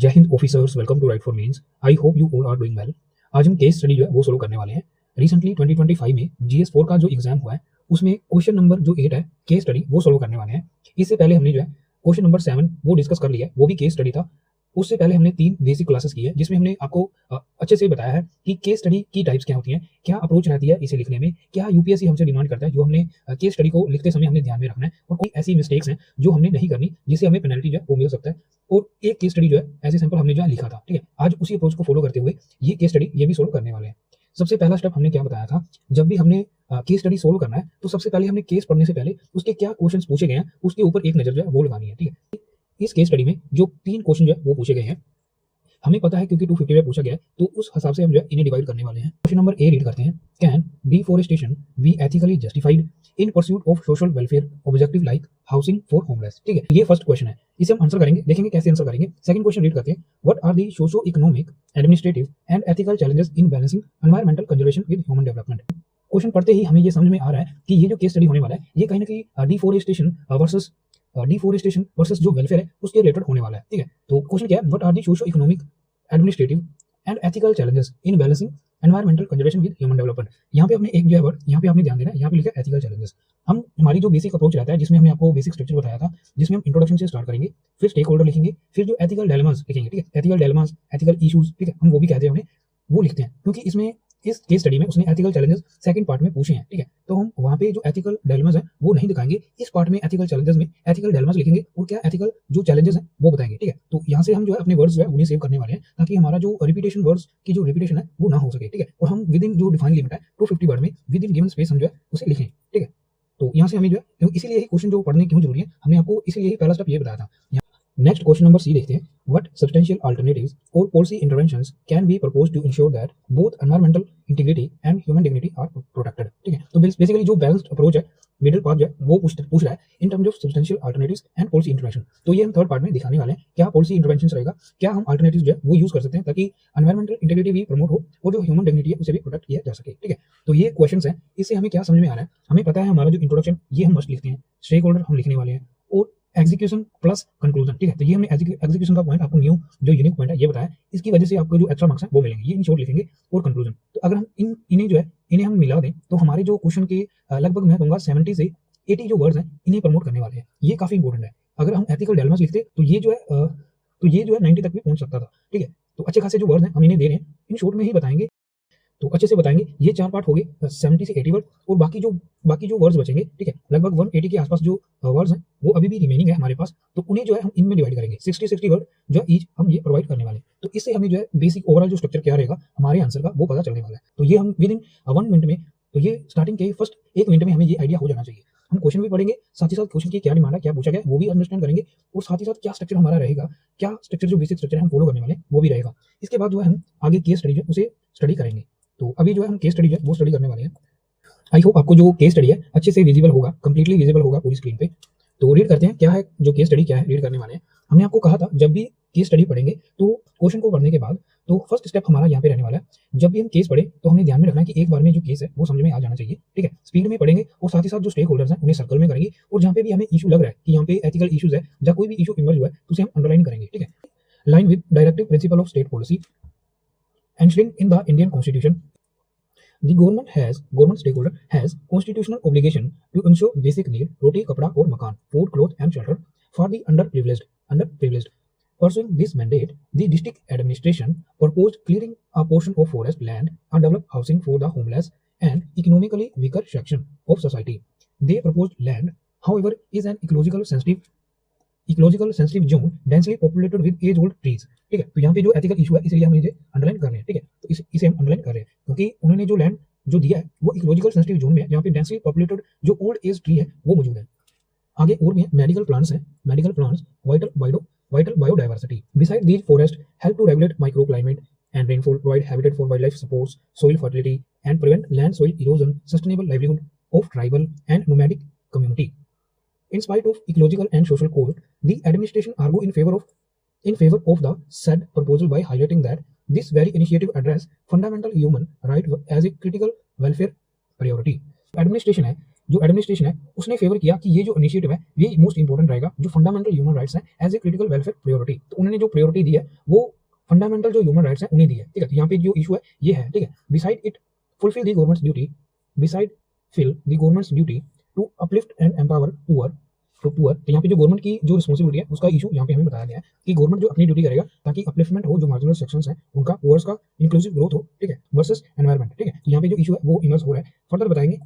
जय Hind officers, welcome to write for means. I hope you all are doing well. आज हम case study जो है वो सोल्व करने वाले हैं। रिसेंटली 2025 में GS4 का जो एग्जाम हुआ है उसमें क्वेश्चन नंबर जो 8 है केस स्टडी वो सोल्व करने वाले हैं। इससे पहले हमने जो है क्वेश्चन नंबर 7 वो डिस्कस कर लिया है, वो भी केस स्टडी था। उससे पहले हमने 3 बेसिक क्लासेस की है जिसमें हमने आपको अच्छे से बताया है कि केस स्टडी की टाइप्स क्या होती हैं, क्या अप्रोच रहती है इसे लिखने में, क्या यूपीएससी हमसे डिमांड करता है जो हमने केस स्टडी को लिखते समय हमने ध्यान में रखना है, और कोई ऐसी मिस्टेक्स हैं जो हमने नहीं करनी जिससे हमें पेनल्टी जो है वो मिल सकता है। और एक केस स्टडी जो है एज ए सैंपल हमने जो है लिखा था। ठीक है, आज उसी अप्रोच को फॉलो करते हुए ये केस स्टडी ये भी सोल्व करने वाले हैं। सबसे पहला स्टेप हमने क्या बताया था, जब भी हमने केस स्टडी सोल्व करना है तो सबसे पहले हमने केस पढ़ने से पहले उसके क्या क्वेश्चंस पूछे गए हैं उसके ऊपर एक नजर जो है वो लगानी है। ठीक है, इस केस स्टडी में जो 3 क्वेश्चन जो है वो पूछे गए हैं हमें पता है क्योंकि 250 में पूछा गया है तो उस हिसाब से हम जो है इन्हें डिवाइड करने वाले हैं। क्वेश्चन नंबर ए रीड करते हैं। Can deforestation be ethically justified in pursuit of social welfare objective like housing for homeless. ठीक है, ये फर्स्ट क्वेश्चन है, इसे हम आंसर करेंगे, देखेंगे कैसे आंसर करेंगे। सेकंड क्वेश्चन रीड करते हैं। What are the socio economic, administrative and ethical challenges in balancing environmental conservation with human development. Question पढ़ते ही हमें ये समझ में आ रहा है कि ये जो केस स्टडी होने वाला है ये कहीं ना कहीं डिफोरेस्टेशन वर्सेस जो वेलफेयर है उसके रिलेटेड होने वाला है। ठीक है, तो क्वेश्चन क्या है, what are the socio economic, administrative and ethical challenges in balancing environmental conservation with human development. यहाँ पे अपने एक जो है वर्ड यहाँ पे आपने ध्यान देना है, यहाँ पे लिखा है एथिकल चैलेंजेस। हम हमारी जो बेसिक अप्रोच रहता है जिसमें हमने आपको बेसिक स्ट्रक्चर बताया था, जिसमें हम इंट्रोडक्शन से स्टार्ट करेंगे, फिर स्टेक होल्डर लिखेंगे, फिर जो एथिकल डायलेमास लिखेंगे। ठीक है, एथिकल डायलेमास, एथिकल इश्यूज, ठीक है, हम वो भी कहते हैं उन्हें, वो लिखते हैं क्योंकि इसमें इस केस स्टडी में उसने एथिकल चैलेंजेस सेकंड पार्ट में पूछे हैं। ठीक है, तो हम वहां पे जो एथिकल डायलेमास है वो नहीं दिखाएंगे, इस पार्ट में एथिकल चैलेंजेस में एथिकल डायलेमास लिखेंगे और क्या एथिकल जो चैलेंजेस हैं वो बताएंगे। ठीक है, तो यहाँ से हम जो है अपने वर्ड्स जो है उन्हें सेव करने वाले हैं ताकि हमारा जो रिपीटेशन वर्ड्स की जो रिपीटेशन है वो ना हो सके। ठीक है, और हम विद इन जो डिफाइन लिमिट है 250 वर्ड में विद इन गिवन स्पेस हम जो है उसे लिखें। ठीक है, तो यहाँ से हमें जो है इसीलिए ही क्वेश्चन जो पढ़ने क्यों जरूरी है, हमने आपको इसीलिए ही पहला स्टेप ये बताया था। नेक्स्ट क्वेश्चन नंबर सी देखते हैं। What substantial alternatives or policy interventions can be proposed to ensure that both environmental integrity and human dignity are protected? ठीक है, तो बेसिकली जो बैलेंस्ड अप्रोच है, मिडिल पार्ट जो है वो पूछ रहा है in terms of substantial alternatives and policy intervention. तो ये हम थर्ड पार्ट में दिखाने वाले हैं, क्या पॉलिसी इंटरवेंशन रहेगा, क्या हम अल्टरनेटिव्स जो है वो यूज कर सकते हैं ताकि एनवायरमेंटल इंटीग्रिटी भी प्रमोट हो और जो ह्यूमन डिग्निटी है उसे भी प्रोटेक्ट किया जा सके। ठीक है, तो ये क्वेश्चंस हैं, इससे हमें क्या समझ में आ रहा है, हमें पता है हमारा जो इंट्रोडक्शन ये हम मस्ट लिखते हैं, स्टेक होल्डर हम लिखने वाले हैं और एग्जीक्यूशन प्लस कंक्लूजन। ठीक है, तो ये हमने एग्जीक्यूशन का पॉइंट आपको न्यू जो यूनिक पॉइंट है ये बताया, इसकी वजह से आपको जो एक्स्ट्रा मार्क्स है वो मिलेंगे, ये इन शॉर्ट लिखेंगे और कंक्लूजन। तो अगर हम इन्हें जो है इन्हें हम मिला दें तो हमारे जो क्वेश्चन के लगभग मैं कहूँगा 70 से 80 जो वर्ड्स हैं इन्हें प्रमोट करने वाले हैं, ये काफी इंपॉर्टेंट है। अगर हम एथिकल डायलेमास लिखते तो ये जो है 90 तक भी पहुंच सकता था। ठीक है, तो अच्छे खासे जो वर्ड्स हैं हम इन्हें दे रहे हैं, इन शॉर्ट में ही बताएंगे तो अच्छे से बताएंगे। ये 4 पार्ट हो गए 70 से 80 वर्ड, और बाकी जो वर्ड्स बचेंगे, ठीक है, लगभग 180 के आसपास जो वर्ड्स हैं वो अभी भी रिमेनिंग है हमारे पास, तो उन्हें जो है हम इनमें डिवाइड करेंगे 60 वर्ड जो ईच हम ये प्रोवाइड करने वाले हैं। तो इससे हमें जो है बेसिक ओवरऑल जो स्ट्रक्चर क्या रहेगा हमारे आंसर का वो पता चलने वाला है। तो ये हम विद इन 1 मिनट में, तो ये स्टार्टिंग के फर्स्ट 1 मिनट में हमें ये आइडिया हो जाना चाहिए। हम क्वेश्चन भी पढ़ेंगे, साथ ही साथ क्वेश्चन की क्या डिमांड है, क्या पूछा गया वो भी अंडरस्टैंड करेंगे, और साथ ही साथ क्या स्ट्रक्चर हमारा रहेगा, क्या स्ट्रक्चर जो बेसिक स्ट्रक्चर हम फॉलो करने वाले वो भी रहेगा। इसके बाद जो है हम आगे केस स्टडी जो उसे स्टडी करेंगे। तो अभी जो है हम केस स्टडी है वो स्टडी करने वाले हैं। आई होप आपको जो केस स्टडी है अच्छे से विजिबल होगा, कंप्लीटली विजिबल होगा पूरी स्क्रीन पे। तो रीड करते हैं क्या है जो केस स्टडी क्या है रीड करने वाले हैं। हमने आपको कहा था जब भी केस स्टडी पढ़ेंगे तो क्वेश्चन को पढ़ने के बाद तो फर्स्ट स्टेप हमारा यहाँ पे रहने वाला है, जब भी हम केस पढ़े तो हमें ध्यान में रखना है कि एक बार में जो केस है वो समझ में आ जाना चाहिए। ठीक है, स्पीड में पढ़ेंगे और साथ ही साथ जो स्टेक होल्डर्स हैं उन्हें सर्कल में करेंगे, और जहाँ पे भी हमें इशू लग रहा है कि यहाँ पे एथिकल इशूज है या कोई भी इशू इमर्ज हुआ है तो उसे हम अंडरलाइन करेंगे। ठीक है, line with directive principle of state policy enshrining in the Indian constitution. The government stakeholder has constitutional obligation to ensure basic need, roti, kapda और makan, food, cloth and shelter for the underprivileged. Pursuing this mandate, the district administration proposed clearing a portion of forest land and develop housing for the homeless and economically weaker section of society. They proposed land, however, is an ecological sensitive zone densely populated with age-old trees. ठीक है, तो यहाँ पे जो ethical issue है इसलिए हम इसे अंडरलाइन कर रहे हैं। ठीक है, तो इसे हम अंडरलाइन कर रहे हैं क्योंकि उन्होंने जो लैंड जो दिया है वो इकोलॉजिकल सेंसिटिव जोन में है जहाँ पे डेंसली पॉपुलेटेड जो ओल्ड एज ट्री है वो मौजूद है। आगे और भी मेडिकल प्लांट्स हैं, vital biodiversity. Beside these forest help to regulate microclimate and rainfall, provide habitat for wildlife, supports soil fertility and prevent land soil erosion, sustainable livelihood of tribal and nomadic community. In spite of ecological and social cost, the administration argue in favor of the said proposal by highlighting that this very initiative address fundamental human right as a critical welfare priority. Administration है जो administration है उसने favour किया कि ये जो initiative है ये मोस्ट इंपॉर्टेंट रहेगा, जो फंडामेंटल ह्यूमन राइट्स हैं as a critical welfare priority. तो उन्होंने जो प्रायोरिटी दी है वो फंडामेंटल जो ह्यूमन राइट्स हैं उन्हें दी है, ठीक है। तो यहाँ पे जो इशू है ये है, ठीक है। Beside it fulfil the government's duty, beside fill the government's duty to uplift and empower poor, तो यहाँ पे जो गवर्नमेंट की जो रिस्पॉन्सिबिलिटी है उसका इशू यहाँ पे हमें बताया गया है कि गवर्नमेंट जो अपनी ड्यूटी करेगा ताकि अपलिफ्टमेंट हो जो मार्जिनल सेक्शंस हैं उनका, पुअर्स का इंक्लूसिव ग्रोथ हो, ठीक है, वर्सेस एनवायरमेंट, ठीक है। तो यहाँ पे जो इशू है वो इमर्ज हो रहा है। फर्दर बताएंगे,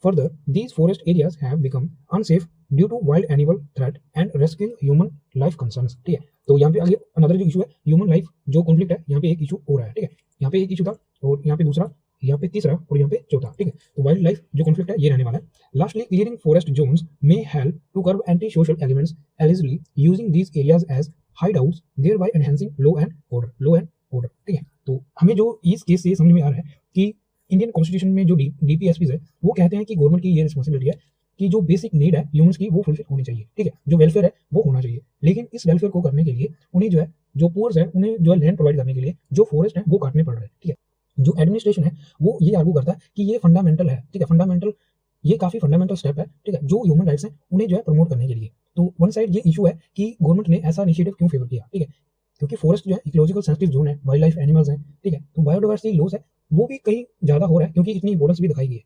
further these forest areas have become unsafe due to wild animal threat and rescuing human life concerns, ठीक है। तो यहाँ पे आगे अनदर जो इशू है ह्यूमन लाइफ जो कॉन्फ्लिक्ट है, यहाँ पे एक इशू हो रहा है, ठीक है। यहाँ पे एक इशू था और यहाँ पे दूसरा, यहाँ पे तीसरा और यहाँ पे चौथा, ठीक है। तो वाइल्ड लाइफ जो कॉन्फ्लिक्ट है ये रहने वाला है। Lastly, clearing forest zones may help to curb anti social elements allegedly using these areas as hideouts, thereby enhancing law and order, ठीक है। तो हमें जो इस केस से समझ में आ रहा है कि इंडियन कॉन्स्टिट्यूशन में जो डीपीएसपीज है वो कहते हैं कि गवर्नमेंट की ये रिस्पॉन्सिबिलिटी है कि जो बेसिक नीड है ह्यूमंस की वो फुलफिल होनी चाहिए, ठीक है, जो वेलफेयर है वो होना चाहिए। लेकिन इस वेलफेयर को करने के लिए उन्हें जो है, जो पुअर्स है उन्हें जो है लैंड प्रोवाइड करने के लिए जो फॉरेस्ट है वो काटने पड़ रहे हैं, ठीक है। जो एडमिनिस्ट्रेशन है वो ये आर्गू करता है कि ये फंडामेंटल है, ठीक है, फंडामेंटल, ये काफी फंडामेंटल स्टेप है, ठीक है, जो ह्यूमन राइट्स हैं उन्हें जो है प्रमोट करने के लिए। तो वन साइड ये इशू है कि गवर्नमेंट ने ऐसा इनिशिएटिव क्यों फेवर किया, ठीक है, क्योंकि फॉरेस्ट जो है इकोलॉजिकल सेंसिटिव जोन है, वाइल्ड लाइफ एनिमल्स हैं, ठीक है। तो बायोडाइवर्सिटी लॉस है वो भी कहीं ज्यादा हो रहा है क्योंकि इतनी इंपॉर्टेंस भी दिखाई गई है।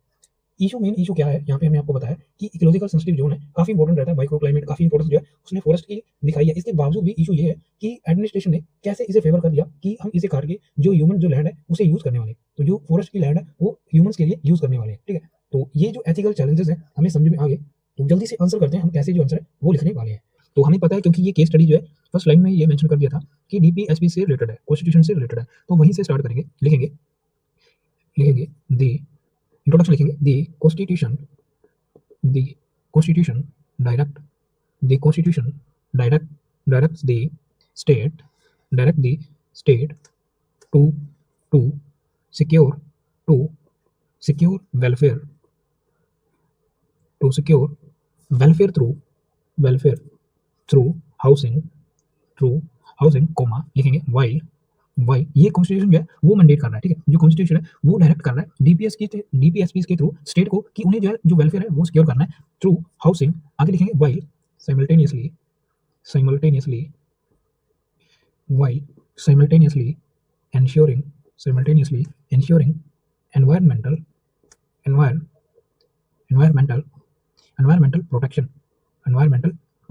इशू, मेन इशू क्या है यहाँ पे हमने आपको बताया कि इकोलॉजिकल सेंसिटिव जोन है, काफी इंपॉर्टेंट रहता है, माइक्रो क्लाइमेट काफी इंपॉर्टेंस जो है उसने फॉरेस्ट की दिखाई है। इसके बावजूद भी इशू ये है कि एडमिनिस्ट्रेशन ने कैसे इसे फेवर कर दिया कि हम इसे काट के जो ह्यूमन जो लैंड है उसे यूज करने वाले, तो जो फॉरेस्ट की लैंड है वो ह्यूमंस के लिए यूज करने वाले, ठीक है। तो ये जो एथिकल चैलेंजेस है हमें समझ में आ गए। तो जल्दी से आंसर करते हैं हम कैसे जो आंसर है वो लिखने वाले हैं। तो हमें पता है क्योंकि ये केस स्टडी जो है फर्स्ट लाइन में ये मेंशन कर दिया था कि डीपीएसपी से रिलेटेड है, कॉन्स्टिट्यूशन से रिलेटेड है, तो वहीं से स्टार्ट करेंगे। लिखेंगे लिखेंगे द इंट्रोडक्शन, लिखेंगे the constitution direct the constitution direct directs the state to to secure to secure welfare to secure welfare through housing comma, लिखेंगे वाई ये कॉन्स्टिट्यूशन जो है वो मैंडेट कर रहा है, ठीक है, जो कॉन्स्टिट्यूशन है वो डायरेक्ट कर रहा है डीपीएसपी के थ्रू स्टेट को कि उन्हें जो है जो वेलफेयर है वो सिक्योर करना है थ्रू हाउसिंग। आगे लिखेंगे while simultaneously ensuring environmental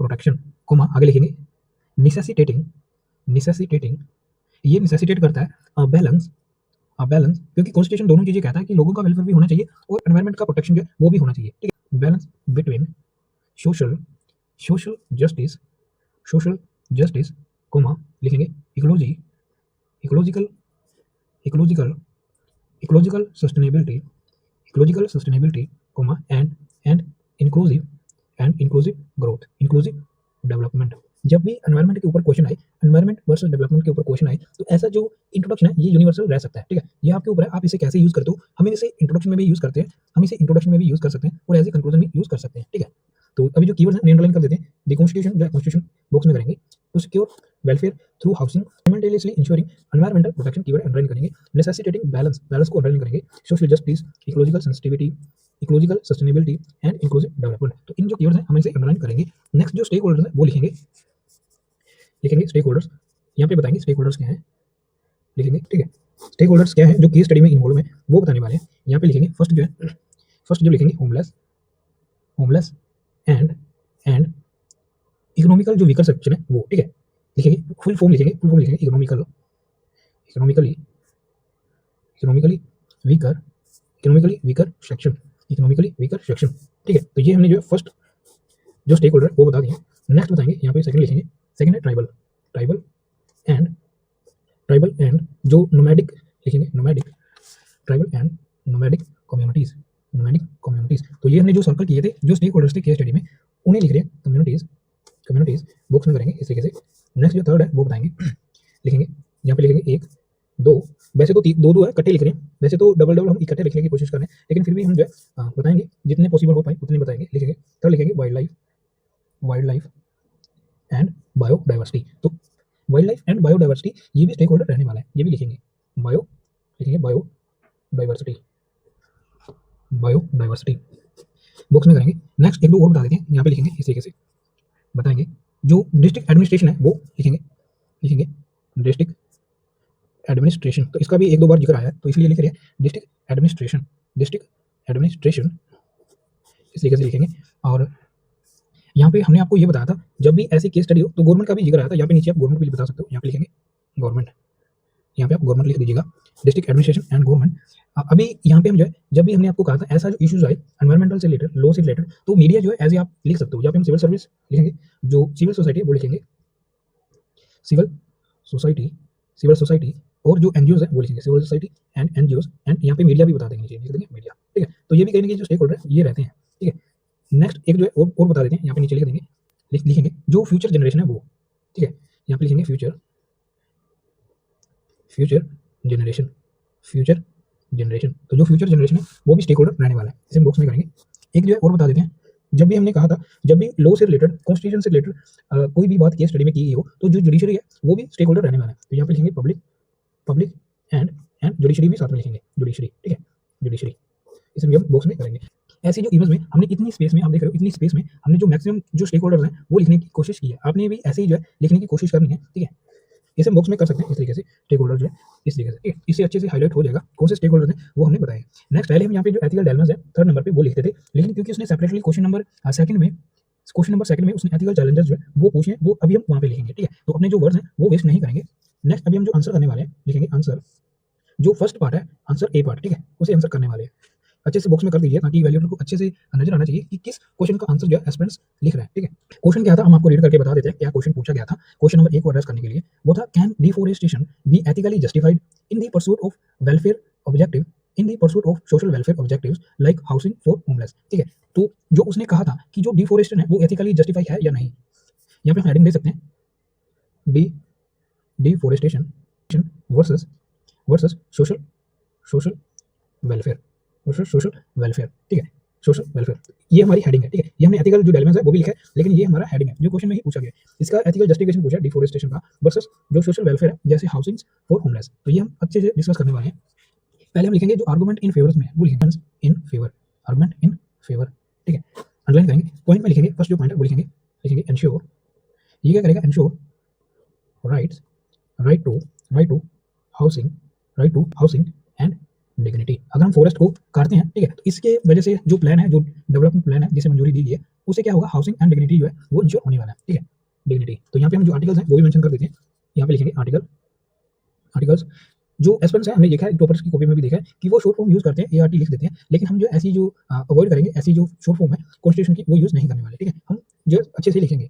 protection comma, आगे लिखेंगे necessitating ये नेसेसिटेट करता है बैलेंस क्योंकि कॉन्स्टिट्यूशन दोनों चीजें कहता है कि लोगों का वेलफेयर भी होना चाहिए और एनवायरनमेंट का प्रोटेक्शन जो है वो भी होना चाहिए, ठीक है। Balance between social justice comma, लिखेंगे ecological sustainability comma and inclusive growth, inclusive development. जब भी एनवायरनमेंट के ऊपर क्वेश्चन आए, एनवायरनमेंट वर्सेस डेवलपमेंट के ऊपर क्वेश्चन आए, तो ऐसा जो इंट्रोडक्शन है ये यूनिवर्सल रह सकता है, ठीक है। ये आपके ऊपर है, आप इसे कैसे यूज करते हो। हम इसे इंट्रोडक्शन में भी यूज करते हैं, हम इसे इंट्रोडक्शन में भी यूज कर सकते हैं और एज ए कंक्लूजन भी यूज कर सकते हैं, ठीक है। तो अभी जो कीवर्ड्स हैं अंडरलाइन कर देते हैं। द कॉन्स्टिट्यूशन जो है कॉन्स्टिट्यूशन बॉक्स में करेंगे, to secure welfare through housing simultaneously ensuring environmental protection, keyword underline करेंगे। नेसेसिटेटिंग बैलेंस को अंडरलाइन करेंगे। Social justice, ecological sustainability and inclusive development. तो इन जो कीवर्ड्स हैं हम इसे अंडरलाइन करेंगे। नेक्स्ट जो स्टेक होल्डर्स हैं वो लिखेंगे स्टेक होल्डर्स। यहाँ पे बताएंगे स्टेक होल्डर्स क्या है, लिखेंगे, ठीक है। स्टेक होल्डर्स क्या है जो केस स्टडी में इन्वॉल्व है वो बताने वाले हैं। यहाँ पे लिखेंगे फर्स्ट जो लिखेंगे होमलेस एंड इकोनॉमिकल जो वीकर सेक्शन है वो, ठीक है। लिखेंगे फुल फॉर्म लिखेंगे इकोनॉमिकली वीकर सेक्शन, ठीक है। तो ये हमने जो फर्स्ट जो स्टेक होल्डर वो बता दिए। नेक्स्ट बताएंगे यहाँ पे सेकंड लिखेंगे, सेकंड है ट्राइबल एंड जो नोमैडिक, लिखेंगे ट्राइबल एंड नोमैडिक कम्युनिटीज। तो ये हमने जो सर्कल किए थे जो स्टेक होल्डर्स थे केस स्टडी में उन्हें लिख रहे हैं कम्युनिटीज बॉक्स में करेंगे इस तरीके से। नेक्स्ट जो थर्ड है वो बताएंगे, लिखेंगे यहाँ पे लिखेंगे 1 2, वैसे तो दो है इकट्ठे लिख रहे हैं, वैसे तो डबल हम इकट्ठे लिखने की कोशिश कर रहे हैं, लेकिन फिर भी हम जो है बताएंगे जितने पॉसिबल हो पाए उतने बताएंगे। लिखेंगे थर्ड लिखेंगे वाइल्ड लाइफ एंड बायोडाइवर्सिटी। तो वाइल्ड लाइफ एंड बायोडाइवर्सिटी ये भी स्टेक होल्डर रहने वाला है, ये भी लिखेंगे बायोडाइवर्सिटी। बॉक्स में करेंगे। नेक्स्ट एक दो और बता देते हैं, यहाँ पे लिखेंगे इस तरीके से बताएंगे। जो डिस्ट्रिक्ट एडमिनिस्ट्रेशन है वो लिखेंगे डिस्ट्रिक्ट एडमिनिस्ट्रेशन। तो इसका भी एक दो बार जिक्र आया है तो इसलिए लिख रहे हैं डिस्ट्रिक्ट एडमिनिस्ट्रेशन, डिस्ट्रिक्ट एडमिनिस्ट्रेशन इस तरीके से लिखेंगे। और यहाँ पे हमने आपको ये बताया था जब भी ऐसी केस स्टडी हो तो गवर्नमेंट का भी जिक्र आया था। यहाँ पे नीचे आप गवर्नमेंट भी बता सकते हो, यहाँ पे लिखेंगे गवर्नमेंट, यहाँ पे आप गवर्नमेंट लिख दीजिएगा, डिस्ट्रिक्ट एडमिनिस्ट्रेशन एंड गवर्नमेंट। अभी यहाँ पे हम जो है जब भी हमने आपको कहा था ऐसा जो इश्यूज आए एनवायरमेंटल से रिलेटेड, लॉ से रिलेटेड, तो मीडिया जो है एज आप लिख सकते हो। यहाँ पे हम सिविल सर्विस लिखेंगे, जो सिविल सोसाइटी है वो लिखेंगे सिविल सोसाइटी, सिविल सोसाइटी, और जो एनजीओज है वो लिखेंगे civil society and NGOs, and यहाँ पे मीडिया भी बता देंगे, नीचे लिख देंगे मीडिया, ठीक है। तो ये भी कहीं ना कहीं जो स्टेक होल्डर है ये रहते हैं, ठीक है। नेक्स्ट एक जो है और बता देते हैं, यहाँ पे नीचे लिख देंगे, लिखेंगे जो फ्यूचर जनरेशन है वो, ठीक है। यहाँ पे लिखेंगे फ्यूचर जनरेशन, फ्यूचर जनरेशन। तो जो फ्यूचर जनरेशन है वो भी स्टेक होल्डर रहने वाला है, इसे हम बॉक्स में करेंगे। एक जो है और बता देते हैं, जब भी हमने कहा था जब भी लॉ से रिलेटेड, कॉन्स्टिट्यूशन से रिलेटेड कोई भी बात केस स्टडी में की गई हो तो जो जुडिशरी है वो भी स्टेक होल्डर रहने वाला है। तो यहाँ पे लिखेंगे पब्लिक एंड जुडिशरी भी साथ में लिखेंगे, जुडिशरी, ठीक है, जुडिशरी, इसे भी हम बॉक्स में करेंगे। ऐसी जो इमेज में हमने इतनी स्पेस में, आप देख रहे हो इतनी स्पेस में हमने जो मैक्सिमम जो स्टेक होल्डर्स हैं वो लिखने की कोशिश की है। आपने भी ऐसे ही जो है लिखने की कोशिश करनी है, ठीक है। इसे हम बॉक्स में कर सकते हैं इस तरीके से, स्टेक होल्डर जो है इस तरीके से, ठीक है। इससे अच्छे से हाईलाइट हो जाएगा कौन से स्टेक होल्डर्स हैं वो हमने बताया। नेक्स्ट पहले हम यहाँ पे जो एथिकल डायलेमास है थर्ड नंबर पे वो लिखते थे, लेकिन क्योंकि उसने सेपरेटली क्वेश्चन नंबर सेकंड में उसने एथिकल चैलेंजेस जो है वो पूछे, वो अभी हम वहाँ पे लिखेंगे, ठीक है। तो अपने जो वर्ड्स हैं वो वेस्ट नहीं करेंगे। नेक्स्ट अभी हम जो आंसर करने वाले हैं लिखेंगे आंसर, जो फर्स्ट पार्ट है आंसर ए पार्ट, ठीक है, उसे आंसर करने वाले हैं। अच्छे से बॉक्स में कर दीजिए ताकि इवैल्यूएटर को अच्छे से नजर आना चाहिए कि किस क्वेश्चन का आंसर जो है एस्पिरेंट्स लिख रहे हैं, ठीक है। क्वेश्चन क्या था हम आपको रीड करके बता देते हैं क्या क्वेश्चन पूछा गया था। क्वेश्चन नंबर 1 को एड्रेस करने के लिए वो था, can deforestation be ethically justified in the pursuit of welfare objective, in the pursuit of social welfare objectives like housing for homeless, ठीक है। तो जो उसने कहा था कि जो डिफोरेस्टेशन है वो एथिकली जस्टिफाई है या नहीं, यहाँ पे हम हेडिंग दे सकते हैं, deforestation versus social welfare, social welfare, ठीक है, सोशल वेलफेयर, ये हमारी हेडिंग है, ठीक है। ये हमने एथिकल जो डायलेमा है वो भी लिखा है, लेकिन ये हमारा हेडिंग है जो क्वेश्चन में ही पूछा गया है। इसका एथिकल जस्टिफिकेशन पूछा है डिफोरेस्टेशन का वर्सेस जो सोशल वेलफेयर है जैसे हाउसिंग फॉर होमलेस। तो ये हम अच्छे से डिस्कस करने वाले हैं। पहले हम लिखेंगे जो आर्गुमेंट इन फेवर में वो लिखेंगे in favour, argument in favour, ठीक है, अंडरलाइन करेंगे। पॉइंट में लिखेंगे, फर्स्ट जो पॉइंट है वो लिखेंगे एंश्योर, ये क्या करेगा, ensure right to housing, right to housing and dignity. अगर हम फॉरेस्ट को काटते हैं, ठीक है, तो इसके वजह से जो प्लान है, जो डेवलपमेंट प्लान है जिसे मंजूरी दी गई है, उसे क्या होगा, हाउसिंग एंड डिग्निटी जो है वो इंश्योर होने वाला है, ठीक है, डिग्निटी। तो यहाँ पे हम जो आर्टिकल्स हैं वो भी मेंशन कर देते हैं, यहाँ पे लिखेंगे आर्टिकल्स। जो एस्पेरेंट्स है हमने देखा है, टॉपर्स की कॉपी में भी देखा है कि वो शॉर्ट फॉर्म यूज करते हैं, एआरटी लिख देते हैं, लेकिन हम जो ऐसी जो अवॉइड करेंगे, ऐसी जो शॉर्ट फॉर्म है कॉन्स्टिट्यूशन की वो यूज नहीं करने वाले, ठीक है। हम जो अच्छे से लिखेंगे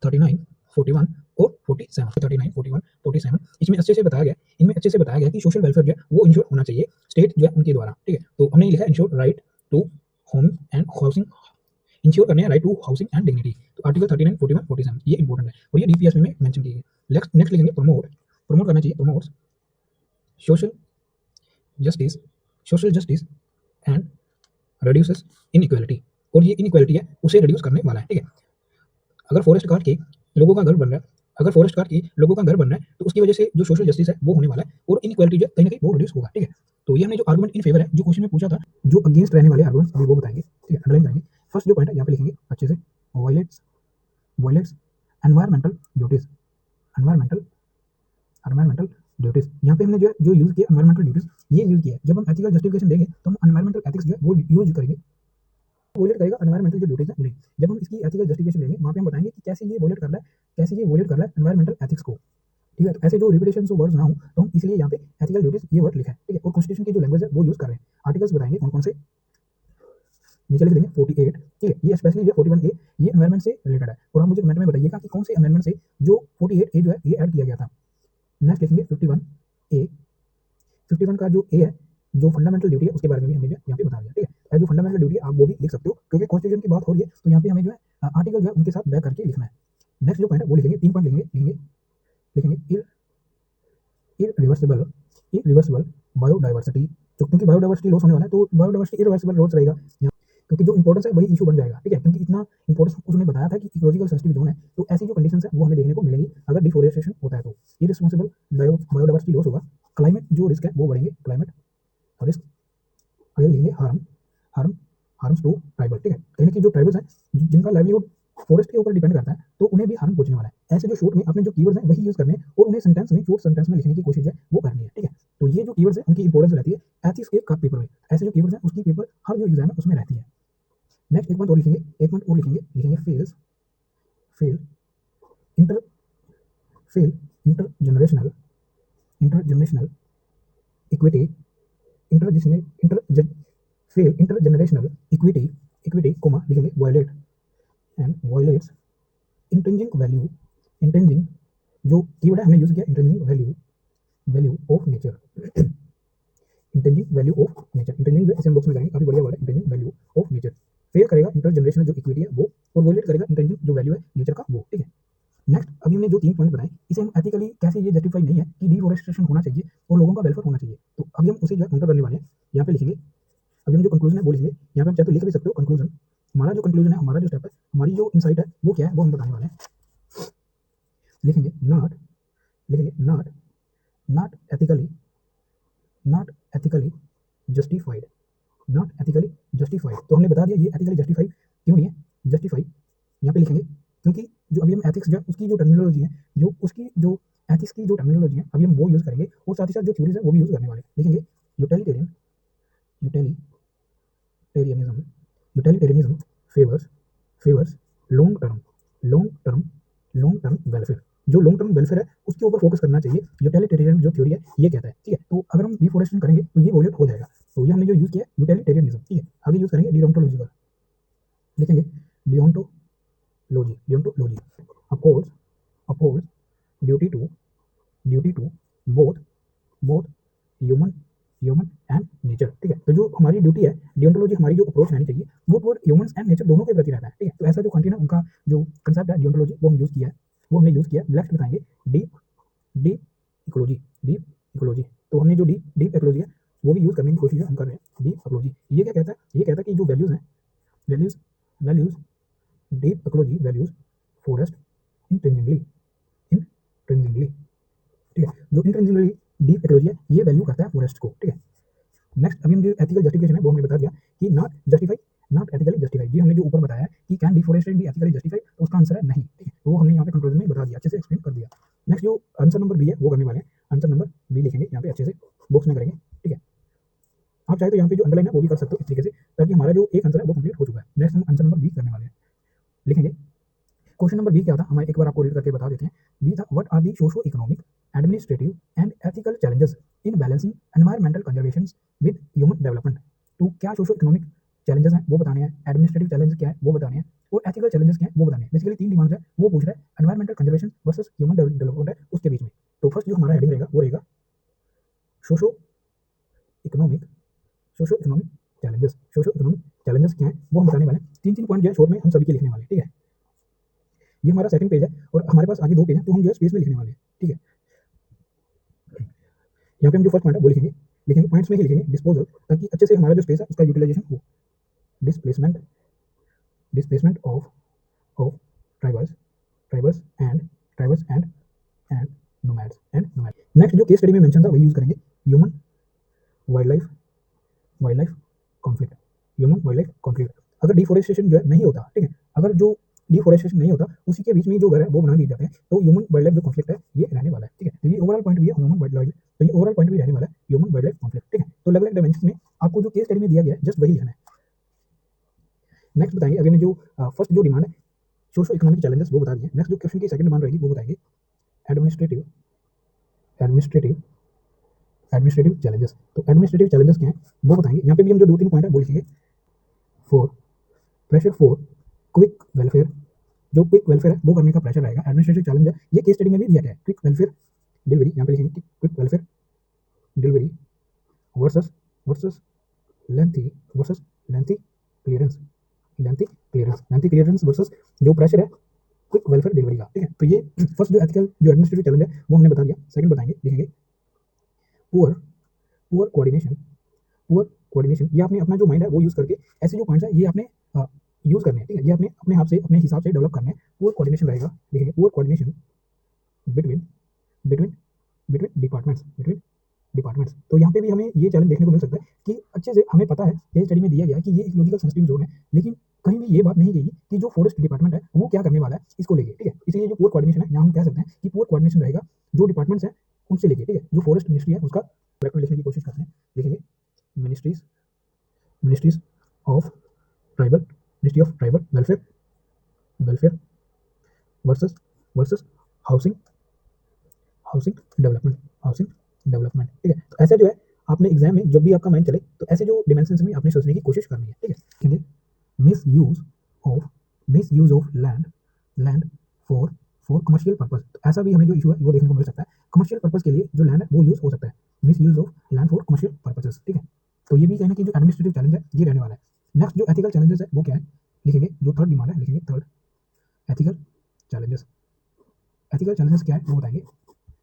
39, 41 और 47, 39, 41, 47, इसमें अच्छे से बताया गया, इनमें अच्छे से बताया गया कि सोशल वेलफेयर जो है वो इंश्योर होना चाहिए स्टेट जो है उनके द्वारा, ठीक है। तो हमने लिखा है ensure right to home and housing, ensure करने हैं right to housing and dignity. तो आर्टिकल 39, 41, 47 ये इंपॉर्टेंट है और ये डीपीएसपी में मेंशन की गई है। नेक्स्ट लिखेंगे प्रमोट करना चाहिए, promote social justice and reduces inequality, और ये इनइक्वालिटी है उसे रिड्यूस करने वाला है, ठीक है। अगर फॉरेस्ट काट के लोगों का घर बन रहा है, तो उसकी वजह से जो सोशल जस्टिस है वो होने वाला है और इनइक्वालिटी जो कहीं ना कहीं वो रिड्यूस होगा, ठीक है। तो ये हमने जो आर्गुमेंट इन फेवर है जो क्वेश्चन में पूछा था, जो अगेंस्ट रहने वाले आर्गुमेंट्स अभी वो बताएंगे, ठीक है, अंडरलाइन करेंगे। फर्स्ट जो पॉइंट है यहाँ पे लिखेंगे अच्छे से, violets environmental duties, environmental duties. यहाँ पे हमने जो यूज किया एनवायरमेंटल ड्यूटीज, ये यूज किया है। जब हम एथिकल जस्टिफिकेशन देंगे तो हम एनवायरमेंटल एथिक्स जो है वो यूज करेंगे, वोलेट करेगा एनवायरमेंटल जो ड्यूटीज है उन्हें। जब हम इसकी एथिकल जस्टिफिकेशन देंगे वहाँ पे हम बताएंगे कि कैसे ये वोलेट कर रहा है एनवायरमेंटल एथिक्स को, ठीक है। तो ऐसे जो रिपीटेशन ऑफ वर्ड्स ना हो तो हम इसलिए यहाँ पे एथिकल ड्यूटीज ये वर्ड लिखा है, ठीक है। और कॉन्स्टिट्यूशन की जो लैंग्वेज है वो यूज कर रहे हैं। आर्टिकल्स बताएंगे कौन कौन से, नीचे लिख देंगे 48, ठीक है, ये स्पेशली जो 41A ये एनवायरमेंट से रिलेटेड है और आप मुझे कमेंट में बताइएगा कि कौन से अमेंडमेंट से जो 48A जो है ये ऐड किया गया था। नेक्स्ट लिखेंगे 51A, 51 का जो ए है, जो फंडामेंटल ड्यूटी है उसके बारे में भी हमने यहाँ पे बता दिया, ठीक है। जो फंडामेंटल ड्यूटी है आप वो भी लिख सकते हो क्योंकि कॉन्स्टिट्यूशन की बात हो रही है, तो यहाँ पे हमें जो है आर्टिकल जो है उनके साथ बैक करके लिखना है। नेक्स्ट जो पॉइंट है वो लिखेंगे 3 पॉइंट लिखेंगे इरिवर्सिबल बायोडाइवर्सिटी, क्योंकि बायोडाइवर्सिटी लॉस होने वाला है तो बायोडाइवर्सिटी इरिवर्सिबल लॉस रहेगा यहाँ, क्योंकि जो इंपॉर्टेंस है वही इशू बन जाएगा, ठीक है। क्योंकि इतना इंपॉर्टेंस उसने बताया था कि इकोलॉजिकल सेंसिटिव जोन है, तो ऐसी जो कंडीशंस है वो हमें देखने को मिलेंगी अगर डिफोरेस्टेशन होता है। तो इरिस्पांसिबल बायोडाइवर्सिटी लॉस होगा, क्लाइमेट जो रिस्क है वो बढ़ेंगे, क्लाइमेट रिस्क, आगे लिखेंगे हार्म्स टू ट्राइबल, ठीक है, कहीं ना कहीं जो ट्राइबल्स हैं जिनका लाइवलीहुड फॉरेस्ट के ऊपर डिपेंड करता है, तो उन्हें भी हार्म पहुंचने वाला है। ऐसे जो शॉर्ट में अपने जो कीवर्ड्स हैं वही यूज करने हैं और उन्हें सेंटेंस में, शॉर्ट सेंटेंस में लिखने की कोशिश है वो करनी है, ठीक है। तो ये जो कीवर्ड्स है उनकी इंपॉर्टेंस रहती है एथिक्स के पेपर में, ऐसे जो कीवर्ड्स हैं उसकी पेपर हर जो एग्जाम है उसमें रहती है। नेक्स्ट एक पॉइंट और लिखेंगे, एक पॉइंट और लिखेंगे, लिखेंगे fails, fail inter, fail intergenerational, intergenerational equity, inter fail intergenerational equity, equity comma लिखेंगे violate and violates intrinsic value, intrinsic जो कीवर्ड है हमने यूज किया intrinsic value, value of nature, intrinsic value of nature, intrinsic जो SM box में करेंगे, काफी बढ़िया वर्ड है, intrinsic value of nature. Fail करेगा इंटरजेनरेशनल जो इक्विटी है वो, और वायलेट करेगा इंट्रिंसिक जो वैल्यू है नेचर का वो, ठीक है। नेक्स्ट अभी हमने जो 3 पॉइंट बताए इसे हम एथिकली कैसे ये जस्टिफाई नहीं है कि डिफॉरेस्टेशन होना चाहिए और लोगों का वेलफेयर होना चाहिए, तो अभी हम उसे जो है काउंटर करने वाले हैं। यहाँ पे लिखेंगे, अभी हम जो कंक्लूजन है वो लिखेंगे, यहाँ पे हम चाहे तो लिख भी सकते हो कंक्लूजन। हमारा जो कंक्लूजन है, हमारा जो स्टेप है, हमारी जो इनसाइट है वो क्या है वो हम बताने वाले हैं। लिखेंगे नॉट, लिखेंगे not, not ethically, not ethically justified, not ethically justified. तो हमने बता दिया ये एथिकली जस्टिफाई क्यों नहीं है, जस्टिफाई यहाँ पे लिखेंगे क्योंकि जो अभी हम एथिक्स जो है उसकी जो टर्मिनोलॉजी है, जो उसकी जो एथिक्स की जो टर्मिनोलॉजी है अभी हम वो यूज करेंगे और साथ ही साथ जो थ्योरीज है वो भी यूज करने वाले हैं। लिखेंगे utilitarian, utilitarianism, utilitarianism favours, favours long term, long term, long term welfare, जो लॉन्ग टर्म वेलफेयर है उसके ऊपर फोकस करना चाहिए, यूटिलिटेरियन जो थ्योरी है ये कहता है, ठीक है। तो अगर हम डिफॉरेस्टेशन करेंगे तो ये वॉयलेट हो जाएगा, तो ये हमने जो यूज किया यूटिलिटेरियनिज्म, ठीक है। आगे यूज करेंगे डिओन्टोलॉजिकल, लिखेंगे deontology, deontology upholds, upholds duty to, duty to both, both human, human and nature, ठीक है। तो जो हमारी ड्यूटी है, डिओन्टोलॉजी हमारी जो अप्रोच रहनी चाहिए वो टुवर्ड ह्यूमंस एंड नेचर दोनों के प्रति रहता है, ठीक है। तो ऐसा जो कंटेंट है उनका जो कंसेप्ट है डिओन्टोलॉजी वो हम यूज किया है, वो हमने यूज किया। नेक्स्ट बताएंगे deep, deep ecology, deep ecology. तो हमने जो डीप, डीप इकोलॉजी है वो भी यूज करने की कोशिश हम कर रहे हैं। डीप इकोलॉजी ये क्या कहता है, ये कहता है कि जो वैल्यूज हैं, values, values deep ecology values forest intrinsically, intrinsically, ठीक है। जो इंट्रिंसिकली डीप इकोलॉजी है ये वैल्यू करता है फॉरेस्ट को, ठीक है। नेक्स्ट अभी हम जो एथिकल जस्टिफिकेशन है वो हमने बता दिया कि not justify, not ethically justify, जी हमने जो ऊपर बताया है कि can deforestation be ethically justify, तो उसका आंसर है नहीं, ठीक है। तो वो हमने यहाँ पे कंक्लूजन में बता दिया, अच्छे से एक्सप्लेन कर दिया। नेक्स्ट जो आंसर नंबर बी है वो करने वाले हैं, आंसर नंबर बी लिखेंगे यहाँ पे अच्छे से बॉक्स में करेंगे, ठीक है। आप चाहे तो यहाँ पे जो अंडरलाइन है वो भी कर सकते हो इस तरीके से, ताकि हमारा जो एक आंसर है वो कंप्लीट हो चुका है। नेक्स्ट हम आंसर नंबर बी करने वाले हैं, लिखेंगे क्वेश्चन नंबर बी क्या था, हमारे एक बार आपको रीड करके बता देते हैं। बी था what are the socio economic, administrative and ethical challenges in balancing environmental conservation with human development. तो क्या सोशो इकोनॉमिक चैलेंजेस हैं वो बताने हैं, एडमिनिस्ट्रेटिव चैलेंजेस क्या है वो बताने हैं, और एथिकल चैलेंजेस क्या है वो बताने हैं। बेसिकली 3 डिमांड्स है वो पूछ रहा है, environmental conservation versus human development है उसके बीच में। तो फर्स्ट जो हमारा हेडिंग रहेगा वो रहेगा socio economic, socio economic challenges, socio economic challenges क्या है वो हम बताने वाले हैं। 3 पॉइंट जो है शॉर्ट में हम सभी के लिखने वाले हैं, ठीक है। ये हमारा सेकंड पेज है और हमारे पास आगे 2 पेज हैं, तो हम जो है स्पेस में लिखने वाले हैं, ठीक है। यहाँ पे हम जो फर्स्ट पॉइंट है वो लिखेंगे, लिखेंगे पॉइंट्स में ही लिखेंगे डिस्पोजल, ताकि अच्छे से हमारा जो स्पेस है उसका यूटिलाइजेशन हो। Displacement, displacement of tribals, tribals and, tribals and nomads, and nomads. Next जो केस स्टडी में मेंशन था वही यूज करेंगे, human wild life, wild life conflict, human wild life conflict. अगर डिफोरेस्टेशन जो है नहीं होता, ठीक है, अगर जो डिफोरेस्टेशन नहीं होता उसी के बीच में जो घर है वो बना दिए जाते हैं, तो ह्यूमन वाइल्ड लाइफ जो कॉन्फ्लिक्ट है ये रहने वाला है, ठीक है। तो ये ओवरऑल पॉइंट भी है ह्यूमन वाइल्ड लाइफ, तो ये ओवरऑल पॉइंट भी रहने वाला है ह्यूमन वाइल्ड लाइफ कॉन्फ्लिक्ट, ठीक है। तो अलग अलग डायमेंशन में आपको जो केस स्टडी में दिया गया है जस्ट वही लिखना है। नेक्स्ट बताएंगे, अभी हमने जो फर्स्ट जो डिमांड है सोशो इकोनॉमिक चैलेंजेस वो बता दिए। नेक्स्ट जो क्वेश्चन की सेकंड डिमांड रहेगी वो बताएंगे एडमिनिस्ट्रेटिव, एडमिनिस्ट्रेटिव, एडमिनिस्ट्रेटिव चैलेंजेस। तो एडमिनिस्ट्रेटिव चैलेंजेस क्या है वो बताएंगे। यहाँ पे भी हम जो 2-3 पॉइंट है वो लिखेंगे। For pressure for quick welfare, जो क्विक वेलफेयर है वो करने का प्रेशर आएगा, एडमिनिस्ट्रेटिव चैलेंज है, ये केस स्टडी में भी दिया गया है। क्विक वेलफेयर डिलीवरी, यहाँ पे लिखेंगे कि quick welfare delivery versus, versus lengthy, versus lengthy clearance, lengthy clearance, lengthy clearance versus जो प्रेशर है क्विक वेलफेयर डिलीवरी का, ठीक है। तो ये फर्स्ट जो एथिकल जो एडमिनिस्ट्रेटिव चैलेंज है वो हमने बता दिया। सेकंड बताएंगे, लिखेंगे poor, poor coordination, poor coordination. ये आपने अपना जो माइंड है वो यूज करके ऐसे जो पॉइंट्स है ये आपने यूज करने हैं, ठीक है। ये आपने अपने आप से, अपने हिसाब से डेवलप करने हैं। पुअर कोऑर्डिनेशन रहेगा, लिखेंगे poor coordination between, between, between departments, between departments. तो यहाँ पे भी हमें ये चैलेंज देखने को मिल सकता है कि अच्छे से हमें पता है, केस स्टडी में दिया गया है कि ये इकोलॉजिकल सेंसिटिव जोन है, लेकिन कहीं भी ये बात नहीं कही कि जो फॉरेस्ट डिपार्टमेंट है वो क्या करने वाला है इसको लेके, ठीक है। इसलिए जो पुअर कोऑर्डिनेशन है, यहाँ हम कह सकते हैं कि पुअर कोऑर्डिनेशन रहेगा जो डिपार्टमेंट्स हैं उनसे लेके, ठीक है। जो फॉरेस्ट मिनिस्ट्री है उसका डायरेक्ट लिखने की कोशिश करते हैं, लिखेंगे ministries ministries of tribal, ministry of tribal welfare welfare versus versus housing housing development, housing development, ठीक है। तो ऐसे जो है आपने एग्जाम में जब भी आपका माइंड चले तो ऐसे जो डिमेंशंस में आपने सोचने की कोशिश करनी है, ठीक है। देखिए miss use of land land for for commercial purpose, तो ऐसा भी हमें जो इशू है वो देखने को मिल सकता है। कमर्शियल पर्पस के लिए जो लैंड है वो यूज हो सकता है, miss use of land for commercial purposes, ठीक है। तो ये भी कहना कि जो एडमिनिस्ट्रेटिव चैलेंज है ये रहने वाला है। नेक्स्ट जो एथिकल चैलेंजेस है वो क्या है, लिखेंगे जो थर्ड डिमांड है, लिखेंगे third ethical challenges. Ethical challenges क्या है वो बताएंगे।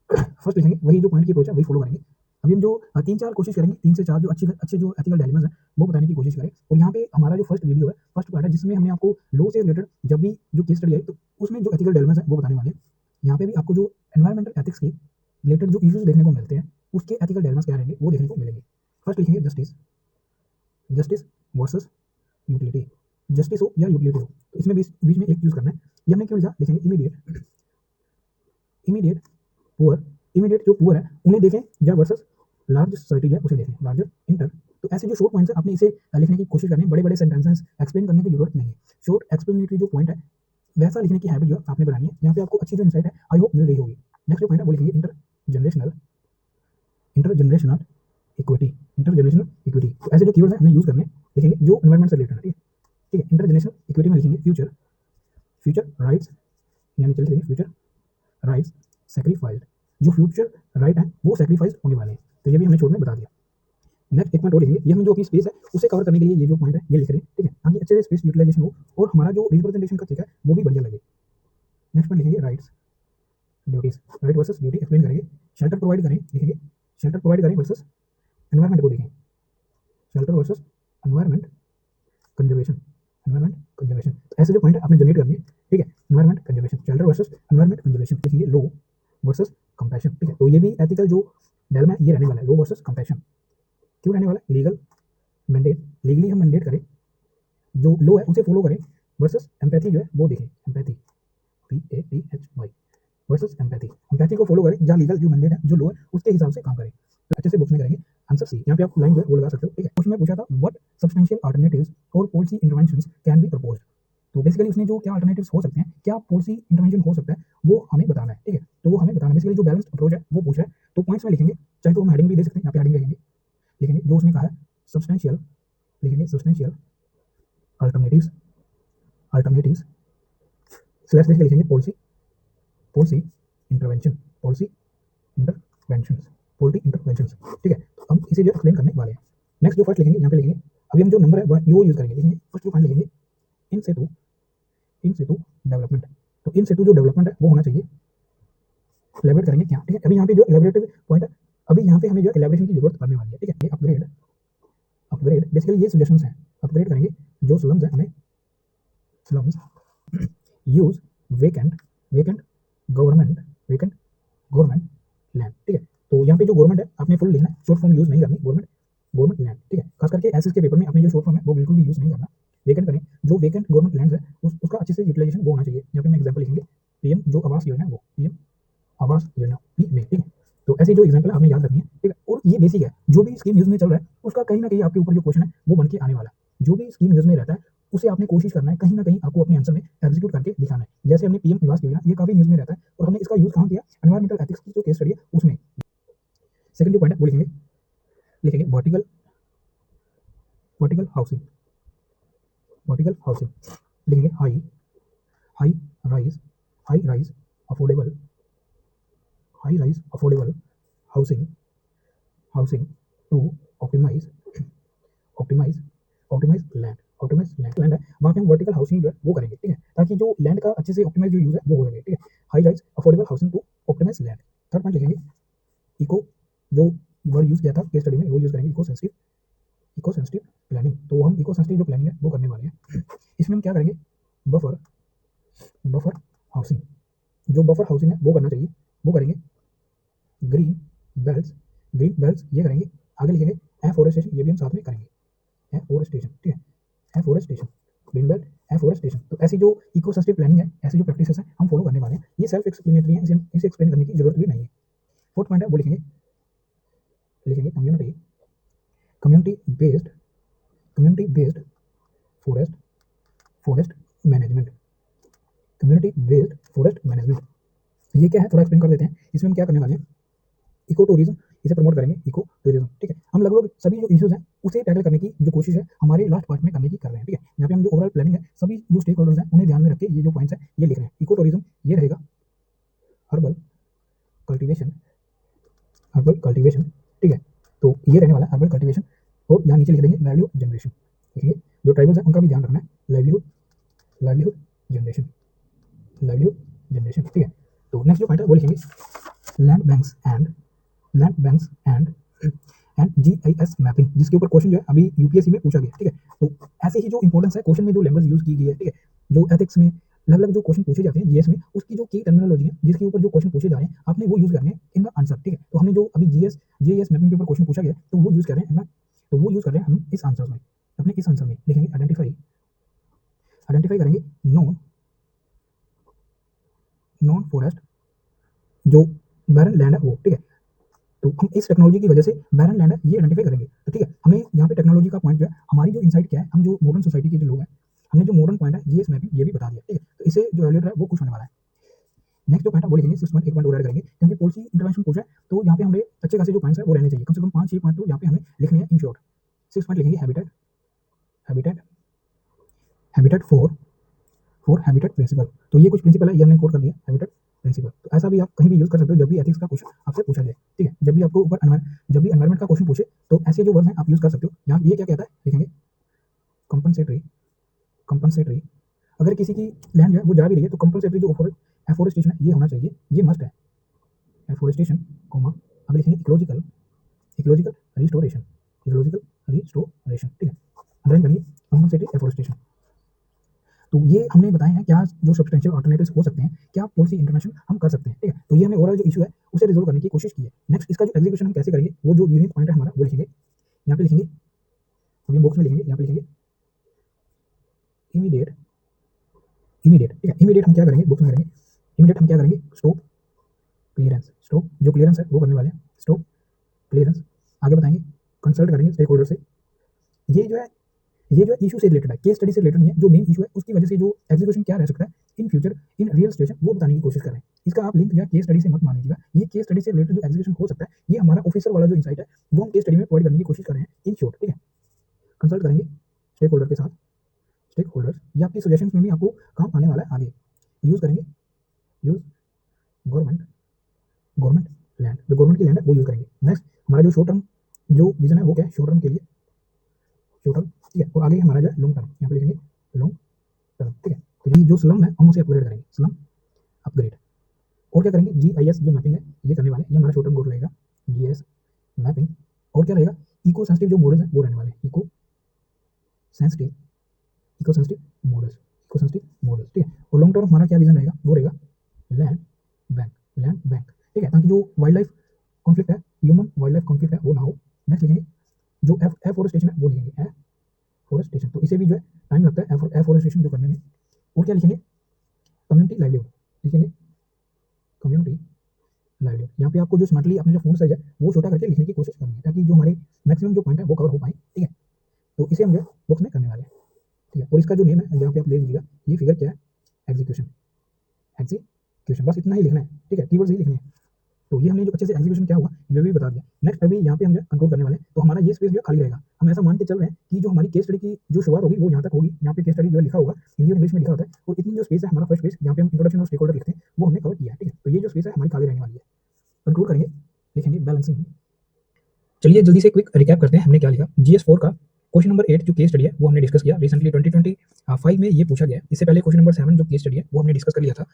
फर्स्ट लिखेंगे वही जो पॉइंट की अप्रोच है वही फॉलो करेंगे। अभी हम जो 3-4 कोशिश करेंगे, 3 से 4 जो अच्छे जो एथिकल डायलेमास हैं वो बताने की कोशिश करें। और यहाँ पे हमारा जो फर्स्ट वीडियो है, फर्स्ट पार्ट है जिसमें हमने आपको लॉ से रिलेटेड जब भी जो केस स्टडी आई तो उसमें जो एथिकल डायलेमास है वो बताने वाले हैं। यहाँ पे भी आपको जो एनवायरमेंटल एथिक्स के रिलेटेड जो इश्यूज देखने को मिलते हैं उसके एथिकल डायलेमास क्या रहेंगे वो देखने को मिलेंगे। फर्स्ट लिखेंगे justice, justice versus utility, justice हो या यूटिलिटी हो, तो इसमें बीच में एक चूज करना है। ये हमने क्यों लिखा, लिखेंगे इमीडिएट इमीडिएट पुअर, इमीडिएट जो पुअर है उन्हें देखें या वर्सेस लार्ज सोसाइटी है उसे देखें, लार्जर इंटर। तो ऐसे जो शॉर्ट पॉइंट्स है आपने इसे लिखने की कोशिश करनी है, बड़े बड़े सेंटेंसेस एक्सप्लेन करने की जरूरत नहीं है। शॉर्ट एक्सप्लेनेटरी जो पॉइंट है वैसा लिखने की हैबिट जो आपने बनानी है। यहाँ पे आपको अच्छी जो इंसाइट है आई होप मिल रही होगी। नेक्स्ट जो पॉइंट है वो लिखेंगे inter generational equity, inter generational equity. तो ऐसे जो कीवर्ड्स हैं हमें यूज करने, लिखेंगे जो एनवायरमेंट से रिलेटेड है, ठीक है। ठीक है, इंटर जनरेशनल इक्विटी में लिखेंगे फ्यूचर फ्यूचर राइट्स, यानी चलिए लिखेंगे फ्यूचर राइट्स सेक्रीफाइस्ड, जो फ्यूचर राइट है वो सेक्रीफाइस होने वाले हैं। तो ये भी हमने छोड़ में बता दिया। नेक्स्ट एक पॉइंट और लिखेंगे, ये हम जो अपनी स्पेस है उसे कवर करने के लिए ये जो पॉइंट है ये लिख रहे हैं, ठीक है, ताकि अच्छे से स्पेस यूटिलाइजेशन हो और हमारा जो रिप्रेजेंटेशन का तरीका है वो भी बढ़िया लगे। नेक्स्ट पॉइंट लिखेंगे rights duties, right versus duty explain करेंगे। शेल्टर प्रोवाइड करें, लिखेंगे शेल्टर प्रोवाइड करें वर्सेस एनवायरमेंट को देखें, shelter versus environment conservation, environment conservation. ऐसे जो पॉइंट है आपने जनरेट करनी है, ठीक है। Environment conservation, shelter versus environment conservation, लिखेंगे लॉ वर्सेस कंपैशन, ठीक है। तो ये भी एथिकल जो डायलेमा ये रहने वाला है, लॉ वर्सेस कंपैशन। क्यों रहने वाला है, लीगल मैंडेट, लीगली हम मैंडेट करें, जो लॉ है उसे फॉलो करें, वर्सेस एम्पैथी जो है वो देखें, empathy PATHY versus empathy, empathy को फॉलो करें जहाँ लीगल जो मैंडेट है जो लॉ है उसके हिसाब से काम करें। तो अच्छे से बुक्स में करेंगे। आंसर सी, यहाँ पे आप लाइन जो है वो लगा सकते हो, ठीक है। क्वेश्चन में पूछा था व्हाट सब्सटेंशियल अल्टरनेटिव्स और policy interventions can be proposed, तो बेसिकली उसने जो क्या अल्टरनेटिव्स हो सकते हैं, क्या पॉलिसी इंटरवेंशन हो सकता है वो हमें बताना है, ठीक है। तो वो हमें बताना है, बेसिकली जो बैलेंस्ड अप्रोच है वो पूछ रहा है। तो पॉइंट्स में लिखेंगे, चाहे तो हम हेडिंग भी दे सकते हैं, यहाँ पे हेडिंग लिखेंगे, लिखेंगे जो उसने कहा है सब्सटेंशियल, लिखेंगे सब्सटेंशियल अल्टरनेटिव्स, अल्टरनेटिव्स स्लैश देख के लिखेंगे policy, policy intervention, policy intervention, polity intervention, ठीक है। तो हम इसे जो एक्सप्लेन करने वाले हैं। नेक्स्ट जो फर्स्ट लिखेंगे यहाँ पे लिखेंगे, अभी हम जो नंबर है वो यूज करेंगे, लिखेंगे फर्स्ट जो पॉइंट लिखेंगे इन सेतु डेवलपमेंट। तो इन सेतु जो डेवलपमेंट है वो होना चाहिए, एलेबोरेट करेंगे क्या, ठीक है। अभी यहाँ पे जो एलेबोरेटिव पॉइंट है, अभी यहाँ पे हमें जो एलेबोरेशन की जरूरत पड़ने वाली है, ठीक है। ये अपग्रेड, अपग्रेड बेसिकली ये सजेशंस हैं, अपग्रेड करेंगे जो स्लम्स है उन्हें, slums use vacant vacant government, vacant government land, ठीक है। तो यहाँ पे जो गवर्नमेंट है आपने फुल लिखना है, शॉर्ट फॉर्म यूज नहीं करनी, गवर्नमेंट गवर्नमेंट लैंड, ठीक है। खास करके एसएस के पेपर में आपने जो शॉर्ट फॉर्म है वो बिल्कुल भी यूज नहीं करना, वेकेंट करें जो वेकेंट गवर्नमेंट लैंड है उसका अच्छे से यूटिलाइजेशन वो होना चाहिए। यहाँ पे मैं एग्जाम्पल लिखेंगे पीएम जो आवास योजना है वो पीएम आवास योजना में, ठीक है। तो ऐसे जो एग्जाम्पल आपने याद रखनी है, ठीक है। और ये बेसिक है, जो भी स्कीम न्यूज में चल रहा है उसका कहीं ना कहीं आपके ऊपर जो क्वेश्चन है वो बन के आने वाला है। जो भी स्कीम न्यूज में रहता है उसे आपने कोशिश करना है कहीं ना कहीं आपको अपने आंसर में एग्जीक्यूट करके दिखाना है। जैसे हमने पीएम आवास योजना, ये काफी न्यूज में रहता है और हमने इसका यूज कहाँ किया, एनवायरमेंटल एथिक्स की जो केस स्टडी है उसमें। सेकंड जो पॉइंट है वो लिखेंगे, लिखेंगे vertical, vertical housing, vertical housing, लिखेंगे high high rise, high rise affordable, high rise affordable housing, housing to optimize, optimize optimize land, optimize land है वहाँ पे हम वर्टिकल हाउसिंग जो है वो करेंगे, ठीक है, ताकि जो लैंड का अच्छे से ऑप्टिमाइज जो यूज है वो हो सके, ठीक है। High rise affordable housing to optimise land. Third point लिखेंगे इको, जो वर्ड यूज किया था केस स्टडी में वो यूज करेंगे, eco sensitive, eco sensitive planning. तो हम इको सेंसिटिव जो प्लानिंग है वो करने वाले हैं। इसमें हम क्या करेंगे, बफर, बफर हाउसिंग, जो बफर हाउसिंग है वो करना चाहिए, वो करेंगे ग्रीन बेल्ट्स, ग्रीन बेल्ट्स ये करेंगे आगे लिखेंगे एफोरेस्टेशन, ये भी हम साथ में करेंगे, एफोरेस्टेशन, ठीक है, एफोरेस्टेशन, ग्रीन बेल्ट, एफोरेस्टेशन। तो ऐसी जो इको सस्टेन प्लानिंग है, ऐसी जो प्रैक्टिसेस हैं हम फॉलो करने वाले हैं, ये सेल्फ एक्सप्लेनेटरी है, इसे एक्सप्लेन करने की जरूरत भी नहीं है। फोर्थ पॉइंट है वो लिखेंगे community community based forest forest management, community based forest management. ये क्या है थोड़ा एक्सप्लेन कर देते हैं। इसमें हम क्या करने वाले हैं, इको टूरिज्म, इसे प्रमोट करेंगे, इको टूरिज्म, ठीक है। हम लगभग सभी जो इश्यूज हैं उसे टैकल करने की जो कोशिश है हमारे लास्ट पार्ट में करने की कर रहे हैं, ठीक है। यहाँ पे हम जो ओवरऑल प्लानिंग है, सभी जो स्टेक होल्डर्स हैं उन्हें ध्यान में रख के ये जो पॉइंट्स है ये लिख रहे हैं। इको टूरिज्म ये रहेगा हर्बल कल्टीवेशन, हर्बल कल्टीवेशन, ठीक है। तो ये रहने वाला है हर्बल कल्टीवेशन। और यहाँ नीचे लिख देंगे लाइवलीहुड जनरेशन, लिखेंगे जो ट्राइबल्स हैं उनका भी ध्यान रखना है, livelihood livelihood generation, livelihood generation, ठीक है। तो नेक्स्ट जो पॉइंट है वो लिखेंगे land banks and GIS mapping, जिसके ऊपर क्वेश्चन जो है अभी यूपीएससी में पूछा गया, ठीक है। तो ऐसे ही जो इंपॉर्टेंस है क्वेश्चन में जो लैंग्वेज यूज की गई है, ठीक है, जो एथिक्स में अलग अलग जो क्वेश्चन पूछे जाते हैं जीएस में, उसकी जो की टर्मिनोलॉजी है जिसके ऊपर जो क्वेश्चन पूछे जा रहे हैं आपने वो यूज करने हैं इन द आंसर, ठीक है। तो हमने जो अभी जीआईएस मैपिंग के ऊपर क्वेश्चन पूछा गया तो वो यूज कर रहे हैं अपना, तो वो यूज कर रहे हैं हम इस आंसर में, अपने इस आंसर में लिखेंगे आइडेंटिफाई करेंगे नॉन फॉरेस्ट जो बैरन लैंड है वो, ठीक है। तो हम इस टेक्नोलॉजी की वजह से बैरन लैंड है ये आइडेंटिफाई करेंगे, तो ठीक है। हमने यहाँ पे टेक्नोलॉजी का पॉइंट जो है, हमारी जो इनसाइट क्या है, हम जो मॉडर्न सोसाइटी के जो लोग हैं, हमने जो मॉडर्न पॉइंट है जीएस मैपिंग ये भी बता दिया, ठीक है। तो इससे जो एवल्यूएटर है वो खुश होने वाला है। नेक्स्ट जो पॉइंट है वो लिखेंगे 6 पॉइंट, एक पॉइंट और ऐड करेंगे क्योंकि पॉलिसी इंटरवेंशन पूछा है, तो यहाँ पे हमें अच्छे खासे जो पॉइंट्स है वो रहने चाहिए, कम से कम 5-6 पॉइंट तो यहाँ पे हमें लिखने हैं इन शॉर्ट। 6 पॉइंट लिखेंगे habitat habitat habitat for habitat principle. तो ये कुछ प्रिंसिपल है, ये हमने कोड कर दिया हैबिटेट प्रिंसिपल। तो ऐसा भी आप कहीं भी यूज कर सकते हो जब भी एथिक्स का क्वेश्चन आपसे पूछा जाए, ठीक है। जब भी आपको ऊपर जब भी एनवायरमेंट का क्वेश्चन पूछे तो ऐसे जो वर्ड हैं आप यूज कर सकते हो। यहाँ ये क्या कहता है लिखेंगे कंपनसेटरी, अगर किसी की लैंड जो है वो जा भी रही है तो कंपनसेटरी जो एफोरेस्टेशन है ये होना चाहिए, ये मस्ट है, एफोरेस्टेशन कोमा, अगर लिखेंगे इकोलॉजिकल रिस्टोरेशन, ठीक है। अंडरलाइन करेंगे कंपनसेटरी एफोरेस्टेशन। तो ये हमने बताए हैं क्या जो सब्सटेंशियल अल्टरनेटिव्स हो सकते हैं, क्या पॉलिसी इंटरवेंशन हम कर सकते हैं, ठीक है। तो ये हमने ओवरऑल जो इशू है उसे रिजोल्व करने की कोशिश की है। नेक्स्ट इसका जो एग्जीक्यूशन हम कैसे करेंगे, वो जो यूनिक पॉइंट है हमारा वो लिखेंगे, यहाँ पे लिखेंगे, अभी बॉक्स में लिखेंगे, यहाँ पे लिखेंगे इमीडिएट, ठीक है। इमीडिएट हम क्या करेंगे, बुक्स में करेंगे, इमीडिएट हम क्या करेंगे, स्टॉप जो क्लियरेंस है वो करने वाले हैं, स्टॉप क्लियरेंस। आगे बताएंगे कंसल्ट करेंगे स्टेक होल्डर से। ये जो इशू से रिलेटेड है, केस स्टडी से रिलेटेड नहीं है, जो मेन इशू है उसकी वजह से जो एग्जीक्यूशन क्या रह सकता है in future in real situation वो बताने की कोशिश कर रहे हैं। इसका आप लिंक या केस स्टडी से मत मान लीजिएगा, ये केस स्टडी से रिलेटेड जो एग्जीक्यूशन हो सकता है ये हमारा ऑफिसर वाला जो इंसाइट है वो हम केस स्टडी में प्रोवाइड करने की कोशिश कर रहे हैं इन शॉर्ट, ठीक है। कंसल्ट करेंगे स्टेक होल्डर के साथ, स्टेक होल्डर्स, ये आपकी सजेशंस में भी आपको काम आने वाला है आगे। यूज करेंगे गवर्नमेंट लैंड, जो गवर्नमेंट की लैंड है वो यूज करेंगे। नेक्स्ट हमारा जो शॉर्ट टर्म जो विजन है वो क्या है, शॉर्ट टर्म के लिए शॉर्ट टर्म, ठीक है। और आगे हमारा जो है लॉन्ग टर्म, यहाँ पे लिखेंगे लॉन्ग टर्म, ठीक है। तो ये जो स्लम है हम उसे अपग्रेड करेंगे, स्लम अपग्रेड। और क्या करेंगे, जीआईएस जो मैपिंग है ये करने वाले, ये हमारा शॉर्ट टर्म गोल रहेगा, जीआईएस मैपिंग। और क्या रहेगा, इको सेंसिटिव जो मॉडल्स हैं वो रहने वाले, इको सेंसिटिव मॉडल्स, ठीक है। और लॉन्ग टर्म हमारा क्या विजन रहेगा, वो रहेगा लैंड बैंक, ठीक है, ताकि जो वाइल्ड लाइफ कॉन्फ्लिक्ट है, ह्यूमन वाइल्ड लाइफ कॉन्फ्लिक्ट है वो ना हो। नेक्स्ट लिखेंगे जो एफोरेस्टेशन है वो लिखेंगे एफोरेस्टेशन, तो इसे भी जो है टाइम लगता है एफोरेस्टेशन जो करने में। और क्या लिखेंगे, कम्युनिटी लाइवलीहुड, लिखेंगे कम्युनिटी लाइवलीहुड। यहाँ पे आपको जो स्मार्टली अपने जो फोन साइज है वो छोटा करके लिखने की कोशिश करनी है ताकि जो हमारे मैक्सिमम जो पॉइंट है वो कवर हो पाए, ठीक है। तो इसे हम जो है बॉक्स में करने वाले हैं, ठीक है। और इसका जो नेम है यहाँ पे आप ले लीजिएगा, ये फिगर क्या है, एग्जीक्यूशन, बस इतना ही लिखना है, ठीक है, कीवर्ड्स ही लिखने हैं। तो ये हमने जो अच्छे से एग्जीक्यूशन क्या हुआ ये भी बता दिया। नेक्स्ट अभी यहाँ पे हम जो कंट्रोल करने वाले हैं, तो हमारा ये स्पेस जो खाली रहेगा। हम ऐसा मान के चल रहे हैं कि जो हमारी केस स्टडी की जो शुरुआत होगी वो यहाँ तक होगी, यहाँ पे केस स्टडी जो लिखा होगा हिंदी और इंग्लिश में लिखा होता है, और इतनी जो स्पेस है हमारा फर्स्ट पेज जहाँ पे हम इंट्रोडक्शन और स्टेक होल्डर लिखते हैं वो हमने कवर किया है, ठीक है। तो ये जो स्पेस है हमारी खाली रहने वाली है। कंट्रोल करेंगे, लिखेंगे बैलेंसिंग। चलिए जल्दी से क्विक रिकैप करते हैं हमने क्या लिखा। GS4 का क्वेश्चन नंबर 8 जो केस स्टडी है वो हमने डिस्कस किया, रिसेंटली 2025 में ये पूछा गया। इससे पहले क्वेश्चन नंबर 7 जो केस स्टडी है वो हमने डिस्कस कर लिया था।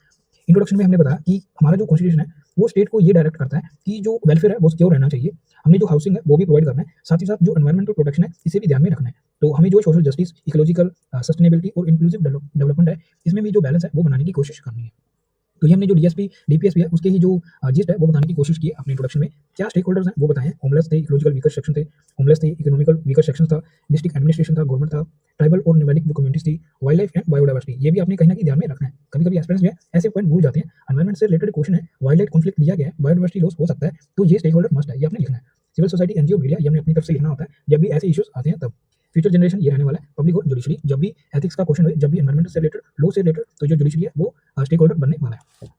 इंट्रोडक्शन में हमने बताया कि हमारा जो कॉन्स्टिट्यूशन है वो स्टेट को ये डायरेक्ट करता है कि जो वेलफेयर है वो सिक्योर रहना चाहिए, हमने जो हाउसिंग है वो भी प्रोवाइड करना है, साथ ही साथ जो एनवायरमेंटल प्रोटेक्शन है इसे भी ध्यान में रखना है। तो हमें जो सोशल जस्टिस, इकोलॉजिकल सस्टेनेबिलिटी और इंक्लूसिव डेवलपमेंट है इसमें भी जो बैलेंस है वो बनाने की कोशिश करनी है। तो ये हमने जो डीएसपी डीपीएसपी है उसके ही जो जिस्ट है वो बताने की कोशिश की है अपने इंट्रोडक्शन में। क्या स्टेक होल्डर्स हैं वो बताए हैं। होमलेस थे, इकोलॉजिकल वीकर सेक्शन थे, होमलेस थे, इकोनॉमिकल वीकर सेक्शन था, डिस्ट्रिक्ट एडमिनिस्ट्रेशन था, गवर्नमेंट था, ट्राइबल और नोमैडिक जो कम्युनिटीज थी, वाइल्ड लाइफ एंड बायोडाइवर्सिटी। ये भी आपने कहीं ना कहीं ध्यान में रखना है। कभी कभी एस्पिरेंट्स जो है ऐसे पॉइंट भूल जाते हैं। एनवायरमेंट से रिलेटेड क्वेश्चन है, वाइल्ड लाइफ कॉन्फ्लिक्ट दिया गया है, बायोडाइवर्सिटी लॉस हो सकता है, तो ये स्टेक होल्डर मस्ट है, ये आपने लिखना है। सिविल सोसाइटी, एनजीओ, मीडिया, ये हमने अपनी तरफ से लिखना होता है जब भी ऐसे इश्यूज आते हैं तब। फ्यूचर जनरेशन ये रहने वाला है, पब्लिक और जुडिशरी, जब भी एथिक्स का क्वेश्चन हो, जब भी एनवायरमेंट से रिलेटेड, लॉ से रिलेटेड, तो जो जुडिशरी है वो स्टेक होल्डर बनने वाला है।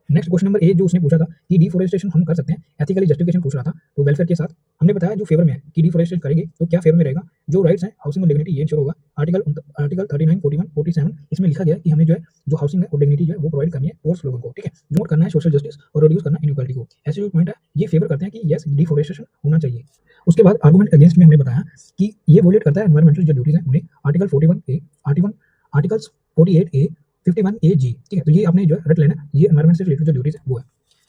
नेक्स्ट क्वेश्चन नंबर 1 जो उसने पूछा था कि डिफोरेस्टेशन हम कर सकते हैं, एथिकली जस्टिफिकेशन पूछ रहा था, तो वेलफेयर के साथ हमने बताया जो फेवर में है कि डिफोरेस्टेशन करेंगे तो क्या फेवर में रहेगा, जो राइट्स हैं हाउसिंग और डिग्निटी ये इंश्योर होगा। आर्टिकल 39, 41, 47 इसमें लिखा गया है कि हमें जो है जो हाउसिंग है और डिग्निटी जो है वो प्रोवाइड करनी है पोर्स लोगों को, ठीक है। प्रमोट करना है सोशल जस्टिस और रिड्यूस करना इनइक्वालिटी को। ऐसे जो पॉइंट है ये फेवर करते हैं कि यस डिफोरेस्टेशन होना चाहिए। उसके बाद आर्गुमेंट अगेंस्ट में हमने बताया कि ये वोलेट करता है एनवायरमेंटल जो ड्यूटीज हैं उन्हें, article 41A, articles 48A, 51AG, ठीक है। तो ये आपने जो है रट लेना, ये एनवायरमेंट से रिलेटेड जो ड्यूटीज है वो है।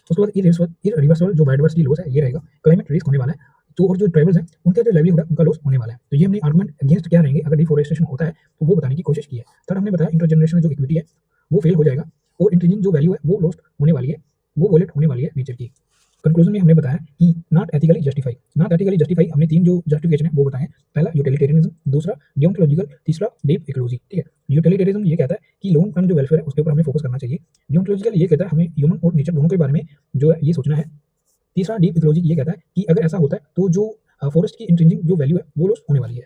उसके बाद इरिवर्सिबल जो बायोडाइवर्सिटी लॉस है ये रहेगा, क्लाइमेट रिस्क होने वाला है, तो और जो ट्राइबल्स हैं उनका जो लाइवलीहुड है उनका लॉस होने वाला है। तो ये हमने आर्गुमेंट अगेंस्ट क्या रहेंगे अगर डिफोरेस्टेशन होता है तो वो बताने की कोशिश की है। थर्ड हमने बताया इंटरजेनरेशनल जो इक्विटी है वो फेल हो जाएगा और इंट्रिंसिक जो वैल्यू है वो लॉस्ट होने वाली है, वो वॉलेट होने वाली है नेचर की। कंक्लूजन में हमने बताया कि not ethically justify, not ethically justify हमने 3 जो जस्टिफिकेशन है वो बताए। पहला यूटिलिटेरियनिज्म, दूसरा डियोंटोलॉजिकल, तीसरा डीप इकोलॉजी, ठीक है। यूटिलिटेरियनिज्म ये कहता है कि लॉन्ग टर्म जो वेलफेयर है उसके ऊपर हमें फोकस करना चाहिए। डियोंटोलॉजिकल ये कहता है हमें ह्यूमन और नेचर दोनों के बारे में जो है ये सोचना है। तीसरा डीप इकोलॉजी ये कहता है कि अगर ऐसा होता है तो जो फॉरेस्ट की इंट्रिंसिक जो वैल्यू है वो लॉस होने वाली है।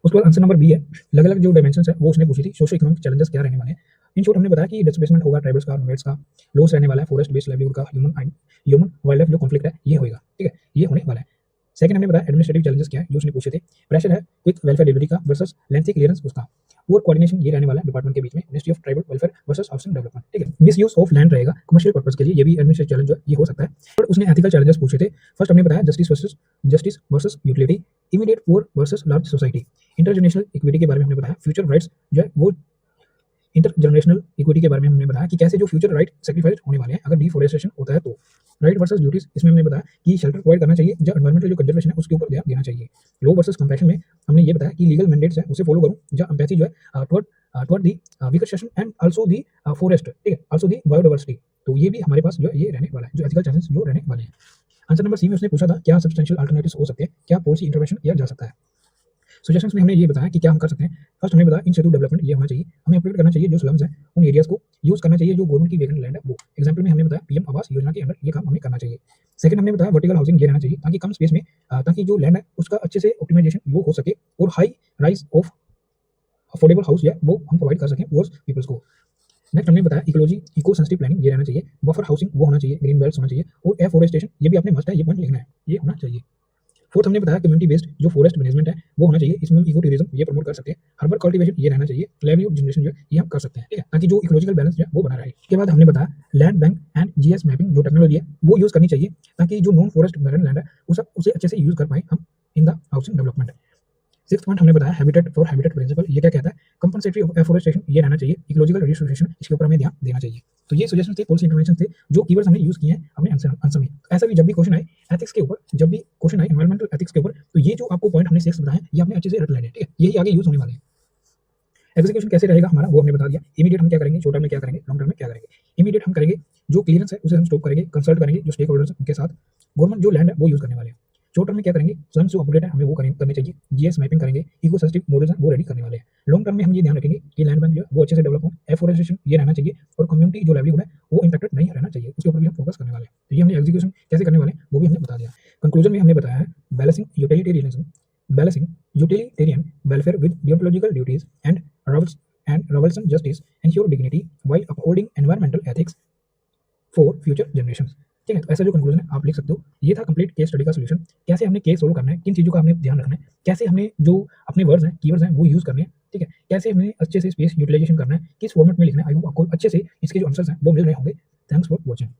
उसके बाद आंसर नंबर बी है, अलग अलग जो डायमेंशंस है वो उसने पूछी थी, सोशो इकोनॉमिक चैलेंजेस क्या रहने वाले हैं। इन शॉर्ट हमने बताया कि डिस्प्लेसमेंट होगा ट्राइबल्स का, नोमैड्स का, लॉस रहने वाला है फॉरेस्ट बेस्ड लाइवलीहुड का, ह्यूमन वाइल्ड लाइफ जो कॉन्फ्लिक्ट है ये होएगा, ठीक है, ये होने वाला है। सेकंड हमने बताया एडमिनिस्ट्रेटिव चैलेंजेस क्या है जो उसने पूछे थे, प्रेशर है क्विक वेलफेयर डिलीवरी का वर्सेस लेंथी क्लियरेंस उसका, और कोऑर्डिनेशन ये रहने वाला है डिपार्टमेंट के बीच में, ministry of tribal welfare versus housing development, ठीक है। मिस यूज ऑफ लैंड रहेगा कमर्शियल पर्पस के लिए, ये भी एडमिनिस्ट्रेटिव चैलेंज जो है ये हो सकता है। और उसने एथिकल चैलेंजेस पूछे थे। फर्स्ट हमने बताया justice versus utility, immediate poor versus large society, intergenerational equity के बारे में हमने बताया, फ्यूचर राइट्स जो है वो इंटरजेनरेशनल इक्विटी के बारे में हमने बताया कि कैसे जो फ्यूचर राइट सेक्रीफाइस होने वाले हैं अगर डिफोरेस्टेशन होता है तो। राइट वर्सेस ड्यूटीज इसमें हमने बताया कि शेल्टर प्रोवाइड करना चाहिए, जो एनवायरमेंटल जो कंजर्वेशन है उसके ऊपर ध्यान देना चाहिए। लॉ वर्सेस कंपैशन में हमने ये बताया कि लीगल मैंडेट्स है उसे फॉलो करूं, जो एम्पैथी जो है toward the weaker section and also the forest, ठीक है, आल्सो दी बायोडाइवर्सिटी। तो ये भी हमारे पास जो ये रहने वाला है, जो एथिकल चैलेंजेस जो रहने वाले हैं। आंसर नंबर सी में उसने पूछा था क्या सब्सटेंशियल अल्टरनेटिव्स हो सकते हैं, क्या पॉलिसी इंटरवेंशन किया जा सकता है। सजेशंस में हमने ये बताया कि क्या हम कर सकते हैं। फर्स्ट हमने बताया इन सिटू डेवलपमेंट ये होना चाहिए, हमें अपग्रेड करना चाहिए जो स्लम्स हैं उन एरियाज को, यूज करना चाहिए जो गवर्नमेंट की वेकेंट लैंड है वो। एग्जांपल में हमने बताया पीएम आवास योजना के अंडर ये काम हमें करना चाहिए। सेकंड हमने बताया वर्टिकल हाउसिंग ये रहना चाहिए ताकि कम स्पेस में ताकि जो लैंड है उसका अच्छे से ऑप्टिमाइजेशन वो हो सके और high rise of affordable house या वो हम प्रोवाइड कर सकें पुअर पीपल्स को। नेक्स्ट हमने बताया इकोलॉजी, इको सेंसिटिव प्लानिंग ये रहना चाहिए, बफर हाउसिंग वो होना चाहिए, ग्रीन बेल्ट्स होना चाहिए, और एफोरेस्टेशन ये भी आपने मस्ट है, ये पॉइंट लिखना है, ये होना चाहिए। फोर्थ हमने बताया कम्युनिटी बेस्ड जो फॉरेस्ट मैनेजमेंट है वो होना चाहिए, इसमें हम इको टूरिज्म ये प्रमोट कर सकते हैं, हर्बल कल्टीवेशन ये रहना चाहिए, लाइवलीहुड जनरेशन जो है ये हम कर सकते हैं, ठीक है, ताकि जो इकोलॉजिकल बैलेंस जो है वो बना रहे। इसके बाद हमने बताया land bank and GS mapping जो टेक्नोलॉजी है वो यूज करनी चाहिए ताकि जो नॉन फॉरेस्ट बैरन लैंड है उसे अच्छे से यूज कर पाए हम in the housing development. Sixth point हमने बताया हैबिटेट फॉर हैबिटेट प्रिंसिपल, ये क्या कहता है, कंपनसेटरी एफोरेस्टेशन ये रहना चाहिए, इकोलॉजिकल रिस्टोरेशन इसके ऊपर हमें ध्यान देना चाहिए। तो ये सजेशन थे, पॉलिसी इंटरवेंशन थे जो कीवर्ड्स हमने यूज किए हैं अपने आंसर में। ऐसा भी जब भी क्वेश्चन आए एथिक्स के ऊपर, जब भी क्वेश्चन आए एनवायरमेंटल एथिक्स के ऊपर, तो ये जो आपको पॉइंट हमने 6 बताए हैं ये आपने अच्छे से रट लेने, ठीक है, यही आगे यूज होने वाले हैं। एग्जीक्यूशन कैसे रहेगा हमारा वो हमने बता दिया। इमीडिएट हम क्या करेंगे, शॉर्ट टर्म में क्या करेंगे, लॉन्ग टर्म में क्या करेंगे। इमीडिएट हम करेंगे जो क्लियरेंस है उसे हम स्टॉप करेंगे, कंसल्ट करेंगे जो स्टेक होल्डर्स उनके साथ, गवर्नमेंट जो लैंड है वो यूज करने वाले हैं। शॉर्ट टर्म में क्या करेंगे, स्लम्स जो अपडेट है हमें वो करने चाहिए, जीएस मैपिंग करेंगे, इको सेंसिटिव मॉडल्स हैं वो रेडी करने वाले हैं। लॉन्ग टर्म में हम ये ध्यान रखेंगे कि लैंड बैंक जो है वो अच्छे से डेवलप हो, एफोरेस्टेशन ये रहना चाहिए, और कम्युनिटी जो लाइवलीहुड है वो इंपैक्टेड नहीं रहना चाहिए, उसके ऊपर भी हम फोकस करने वाले हैं। तो ये हमने एग्जीक्यूशन कैसे करने वाले हैं वो भी हमने बता दिया। कंक्लूजन में हमने बताया है balancing utilitarian welfare with deontological duties and revolution justice ensure dignity while upholding environmental ethics for future generations, ठीक है। तो ऐसा जो कंक्लूजन है आप लिख सकते हो। ये था कंप्लीट केस स्टडी का सॉल्यूशन, कैसे हमने केस सोल्व करना है, किन चीज़ों का हमने ध्यान रखना है, कैसे हमने जो अपने वर्ड्स हैं कीवर्ड्स हैं वो यूज करने हैं, ठीक है, कैसे हमने अच्छे से स्पेस यूटिलाइजेशन करना है, किस फॉर्मेट में लिखना है। आई होप आपको अच्छे से इसके जो आंसर्स हैं वो मिल रहे होंगे। Thanks for watching.